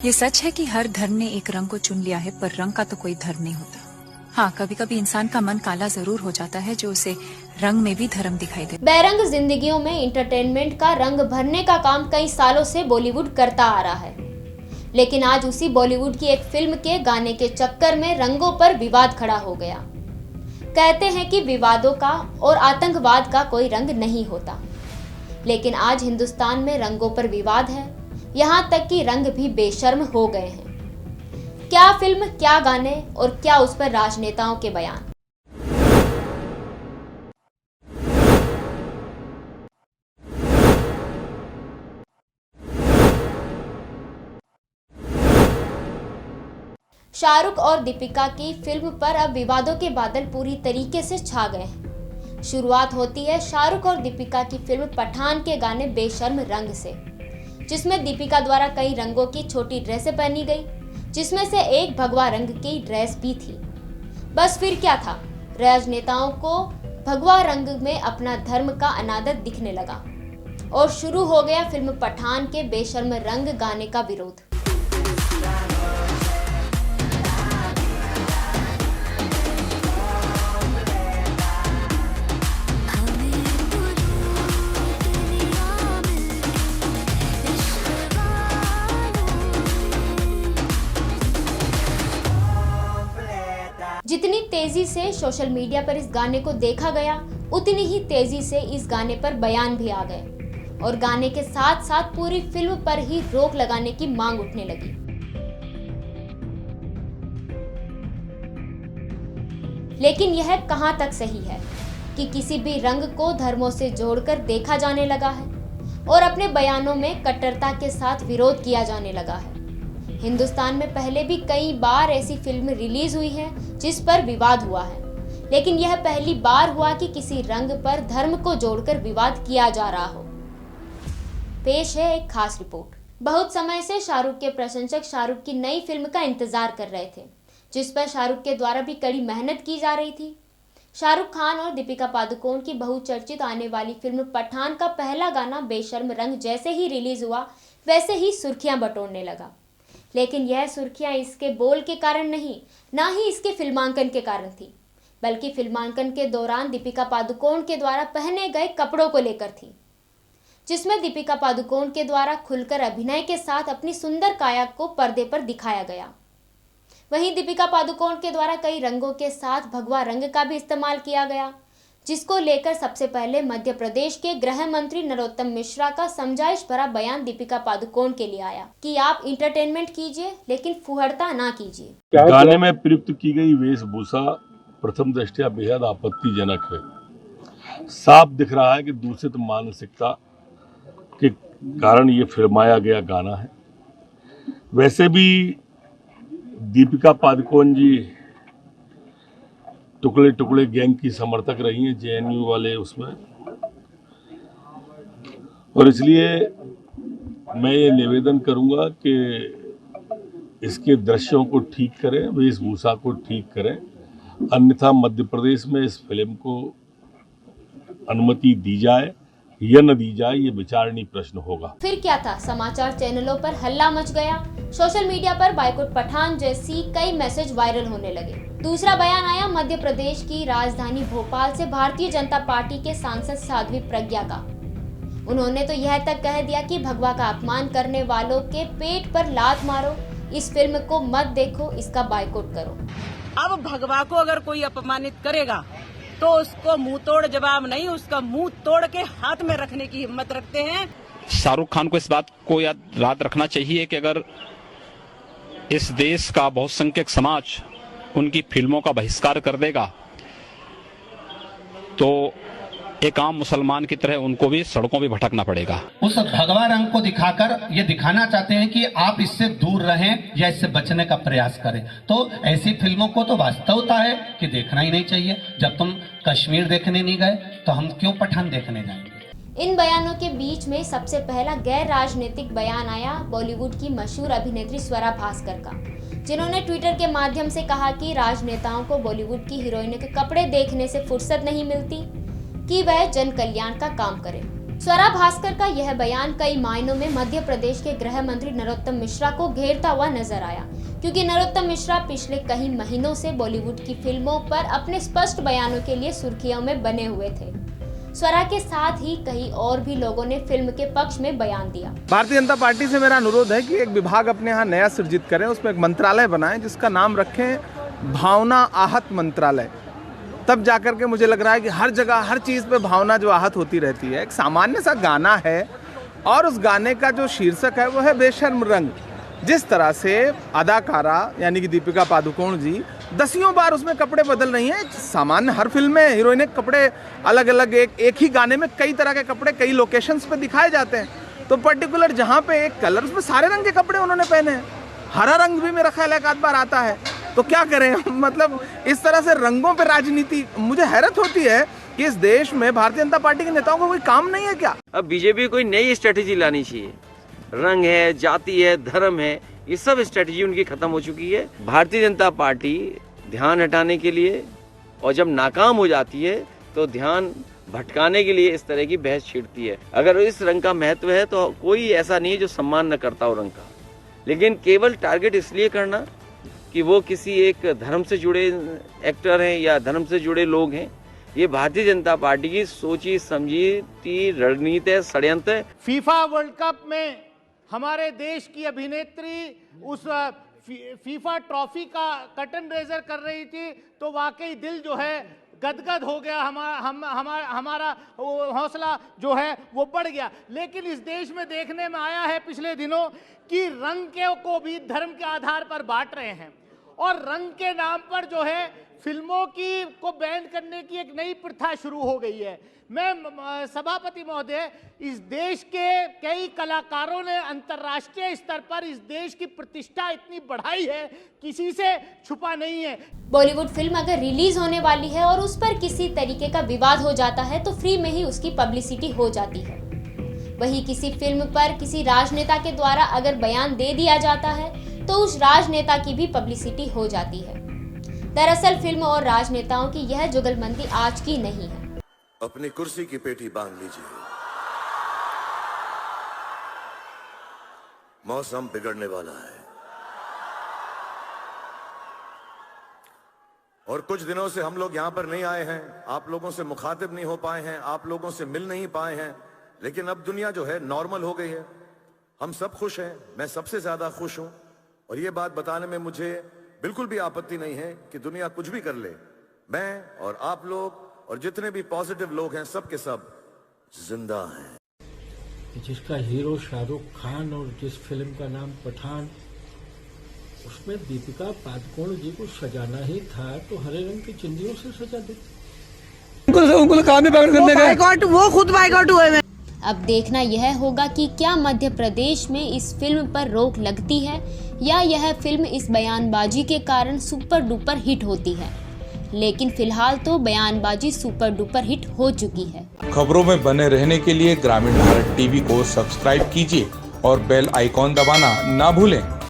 ये सच है कि हर धर्म ने एक रंग को चुन लिया है, पर रंग का तो कोई धर्म नहीं होता। हाँ, कभी कभी इंसान का मन काला जरूर हो जाता है, जो उसे रंग में भी धर्म दिखाई दे। बेरंग जिंदगियों में इंटरटेनमेंट का रंग भरने का काम कई सालों से बॉलीवुड करता आ रहा है, लेकिन आज उसी बॉलीवुड की एक फिल्म के गाने के चक्कर में रंगों पर विवाद खड़ा हो गया। कहते हैं कि विवादों का और आतंकवाद का कोई रंग नहीं होता, लेकिन आज हिंदुस्तान में रंगों पर विवाद है, यहाँ तक कि रंग भी बेशर्म हो गए हैं। क्या फिल्म, क्या गाने और क्या उस पर राजनेताओं के बयान। शाहरुख और दीपिका की फिल्म पर अब विवादों के बादल पूरी तरीके से छा गए हैं। शुरुआत होती है शाहरुख और दीपिका की फिल्म पठान के गाने बेशर्म रंग से, जिसमें दीपिका द्वारा कई रंगों की छोटी ड्रेसें पहनी गई, जिसमें से एक भगवा रंग की ड्रेस भी थी। बस फिर क्या था, राजनेताओं को भगवा रंग में अपना धर्म का अनादर दिखने लगा और शुरू हो गया फिल्म पठान के बेशर्म रंग गाने का विरोध। जितनी तेजी से सोशल मीडिया पर इस गाने को देखा गया, उतनी ही तेजी से इस गाने पर बयान भी आ गए और गाने के साथ साथ पूरी फिल्म पर ही रोक लगाने की मांग उठने लगी। लेकिन यह कहां तक सही है कि किसी भी रंग को धर्मों से जोड़कर देखा जाने लगा है और अपने बयानों में कट्टरता के साथ विरोध किया जाने लगा है। हिंदुस्तान में पहले भी कई बार ऐसी फिल्म रिलीज हुई है जिस पर विवाद हुआ है, लेकिन यह पहली बार हुआ कि किसी रंग पर धर्म को जोड़कर विवाद किया जा रहा हो। पेश है एक खास रिपोर्ट। बहुत समय से शाहरुख के प्रशंसक शाहरुख की नई फिल्म का इंतजार कर रहे थे, जिस पर शाहरुख के द्वारा भी कड़ी मेहनत की जा रही थी। शाहरुख खान और दीपिका पादुकोण की बहुचर्चित आने वाली फिल्म पठान का पहला गाना बेशर्म रंग जैसे ही रिलीज हुआ, वैसे ही सुर्खियां बटोरने लगा। लेकिन यह सुर्खियां इसके बोल के कारण नहीं, ना ही इसके फिल्मांकन के कारण थी, बल्कि फिल्मांकन के दौरान दीपिका पादुकोण के द्वारा पहने गए कपड़ों को लेकर थी, जिसमें दीपिका पादुकोण के द्वारा खुलकर अभिनय के साथ अपनी सुंदर काया को पर्दे पर दिखाया गया। वहीं दीपिका पादुकोण के द्वारा कई रंगों के साथ भगवा रंग का भी इस्तेमाल किया गया, जिसको लेकर सबसे पहले मध्य प्रदेश के गृह मंत्री नरोत्तम मिश्रा का समझाइश भरा बयान दीपिका पादुकोण के लिए आया कि आप इंटरटेनमेंट कीजिए, लेकिन फुहड़ता ना कीजिए। गाने में प्रयुक्त की गई वेशभूषा प्रथम दृष्टया बेहद आपत्तिजनक है। साफ दिख रहा है कि दूषित मानसिकता के कारण ये फिल्माया गया गाना है। वैसे भी दीपिका पादुकोण जी टुकड़े टुकड़े गैंग की समर्थक रही हैं, जेएनयू वाले उसमें, और इसलिए मैं ये निवेदन करूंगा कि इसके दृश्यों को ठीक करें, वेशभूषा को ठीक करें, अन्यथा मध्य प्रदेश में इस फिल्म को अनुमति दी जाए या न दी जाए, ये विचारणीय प्रश्न होगा। फिर क्या था, समाचार चैनलों पर हल्ला मच गया। सोशल मीडिया पर बायकॉट पठान जैसी कई मैसेज वायरल होने लगे। दूसरा बयान आया मध्य प्रदेश की राजधानी भोपाल से भारतीय जनता पार्टी के सांसद साध्वी प्रज्ञा का। उन्होंने तो यह तक कह दिया कि भगवा का अपमान करने वालों के पेट पर लात मारो, इस फिल्म को मत देखो, इसका बायकॉट करो। अब भगवा को अगर कोई अपमानित करेगा तो उसको मुंह तोड़ जवाब नहीं, उसका मुंह तोड़ के हाथ में रखने की हिम्मत रखते हैं। शाहरुख खान को इस बात को याद रखना चाहिए कि अगर इस देश का बहुसंख्यक समाज उनकी फिल्मों का बहिष्कार कर देगा तो एक आम मुसलमान की तरह उनको भी सड़कों पे भटकना पड़ेगा। उस भगवा रंग को दिखाकर ये दिखाना चाहते हैं कि आप इससे दूर रहें या इससे बचने का प्रयास करें। तो ऐसी फिल्मों को तो वास्तवता है कि देखना ही नहीं चाहिए। जब तुम कश्मीर देखने नहीं गए तो हम क्यों पठान देखने जाएंगे। इन बयानों के बीच में सबसे पहला गैर राजनीतिक बयान आया बॉलीवुड की मशहूर अभिनेत्री स्वरा भास्कर का, जिन्होंने ट्विटर के माध्यम से कहा कि राजनेताओं को बॉलीवुड की हीरोइनों के कपड़े देखने से फुर्सत नहीं मिलती कि वह जन कल्याण का काम करें। स्वरा भास्कर का यह बयान कई मायनों में मध्य प्रदेश के गृह मंत्री नरोत्तम मिश्रा को घेरता हुआ नजर आया, क्योंकि नरोत्तम मिश्रा पिछले कई महीनों से बॉलीवुड की फिल्मों पर अपने स्पष्ट बयानों के लिए सुर्खियों में बने हुए थे। स्वरा के साथ ही कई और भी लोगों ने फिल्म के पक्ष में बयान दिया। भारतीय जनता पार्टी से मेरा अनुरोध है कि एक विभाग अपने यहाँ नया सृजित करें, उसमें एक मंत्रालय बनाएं जिसका नाम रखें भावना आहत मंत्रालय। तब जाकर के मुझे लग रहा है कि हर जगह हर चीज़ पे भावना जो आहत होती रहती है। एक सामान्य सा गाना है और उस गाने का जो शीर्षक है वो है बेशर्म रंग। जिस तरह से अदाकारा यानी कि दीपिका पादुकोण जी दसियों बार उसमें कपड़े बदल रही हैं। सामान्य हर फिल्म में हीरोइन के कपड़े अलग अलग एक ही गाने में कई तरह के कपड़े कई लोकेशंस पे दिखाए जाते हैं, तो पर्टिकुलर जहाँ पे एक कलर उसमें सारे रंग के कपड़े उन्होंने पहने हैं। हरा रंग भी मेरा ख्याल है एक आध बार आता है, तो क्या करें मतलब इस तरह से रंगों पे राजनीति। मुझे हैरत होती है कि इस देश में भारतीय जनता पार्टी के नेताओं को कोई काम नहीं है क्या? अब बीजेपी कोई नई स्ट्रेटेजी लानी चाहिए। रंग है, जाति है, धर्म है, ये सब स्ट्रेटेजी उनकी खत्म हो चुकी है। भारतीय जनता पार्टी ध्यान हटाने के लिए और जब नाकाम हो जाती है तो ध्यान भटकाने के लिए इस तरह की बहस छेड़ती है। अगर इस रंग का महत्व है तो कोई ऐसा नहीं है जो सम्मान न करता हो रंग का, लेकिन केवल टारगेट इसलिए करना कि वो किसी एक धर्म से जुड़े एक्टर हैं या धर्म से जुड़े लोग हैं, ये भारतीय जनता पार्टी की सोची समझी रणनीति है, षड्यंत्र है। फीफा वर्ल्ड कप में हमारे देश की अभिनेत्री उस फीफा ट्रॉफी का कर्टन रेजर कर रही थी, तो वाकई दिल जो है गदगद हो गया, हमारा हौसला जो है वो बढ़ गया। लेकिन इस देश में देखने में आया है पिछले दिनों कि रंग को भी धर्म के आधार पर बांट रहे हैं और रंग के नाम पर जो है फिल्मों को बैन करने की एक नई प्रथा शुरू हो गई है। मैं सभापति महोदय, इस देश के कई कलाकारों ने अंतर्राष्ट्रीय स्तर पर इस देश की प्रतिष्ठा इतनी बढ़ाई है, किसी से छुपा नहीं है। बॉलीवुड फिल्म अगर रिलीज होने वाली है और उस पर किसी तरीके का विवाद हो जाता है तो फ्री में ही उसकी पब्लिसिटी हो जाती है। वहीं किसी फिल्म पर किसी राजनेता के द्वारा अगर बयान दे दिया जाता है तो उस राजनेता की भी पब्लिसिटी हो जाती है। दरअसल फिल्म और राजनेताओं की यह जुगलबंदी आज की नहीं है। अपनी कुर्सी की पेटी बांध लीजिए, मौसम बिगड़ने वाला है और कुछ दिनों से हम लोग यहां पर नहीं आए हैं, आप लोगों से मुखातिब नहीं हो पाए हैं, आप लोगों से मिल नहीं पाए हैं, लेकिन अब दुनिया जो है नॉर्मल हो गई है। हम सब खुश हैं, मैं सबसे ज्यादा खुश हूं और ये बात बताने में मुझे बिल्कुल भी आपत्ति नहीं है कि दुनिया कुछ भी कर ले, मैं और आप लोग और जितने भी पॉजिटिव लोग हैं सब के सब जिंदा हैं। जिसका हीरो शाहरुख खान और जिस फिल्म का नाम पठान, उसमें दीपिका पादुकोण जी को सजाना ही था तो हरे रंग की चिंदियों से सजा देते। उनको काम ही बाइकआउट, वो खुद बाइकआउट हुए हैं। अब देखना यह होगा कि क्या मध्य प्रदेश में इस फिल्म पर रोक लगती है या यह फिल्म इस बयानबाजी के कारण सुपर डुपर हिट होती है। लेकिन फिलहाल तो बयानबाजी सुपर डुपर हिट हो चुकी है। खबरों में बने रहने के लिए ग्रामीण भारत टीवी को सब्सक्राइब कीजिए और बेल आइकॉन दबाना ना भूलें।